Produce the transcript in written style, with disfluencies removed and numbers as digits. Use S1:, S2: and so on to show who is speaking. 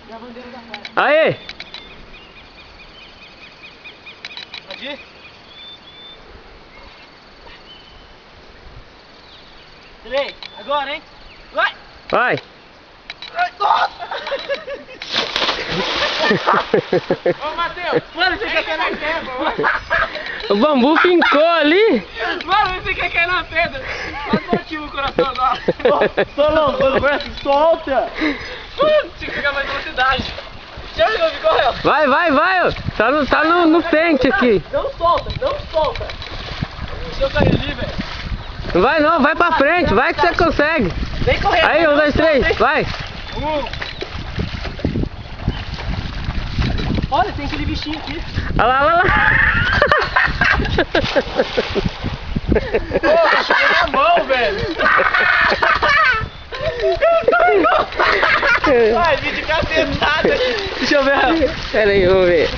S1: E a bandeira da praia.
S2: Aê!
S1: Pode ir? Três, agora, hein? Vai!
S2: Vai!
S1: Ai, nossa! Ô, Matheus! Mano, você quer cair na pedra, mano?
S2: O bambu fincou ali!
S1: Mano, você quer cair na pedra? Quase motivo o coração nosso. Solão, quando começa, solta! Tinha que pegar mais velocidade. Já jogou, correu?
S2: Vai, vai, vai! Ó. Tá no pente aqui.
S1: Não solta, não solta. Se eu cair ali, velho.
S2: Não vai não, vai pra frente, vai que você consegue.
S1: Vem correndo.
S2: Aí, 1, 2, 3, vai!
S1: Olha, tem aquele bichinho aqui.
S2: Olha lá, olha lá!
S1: Pô, chegou na mão, velho. Vai, vídeo cacetada aqui.
S2: Deixa eu ver. Pera aí, vamos ver.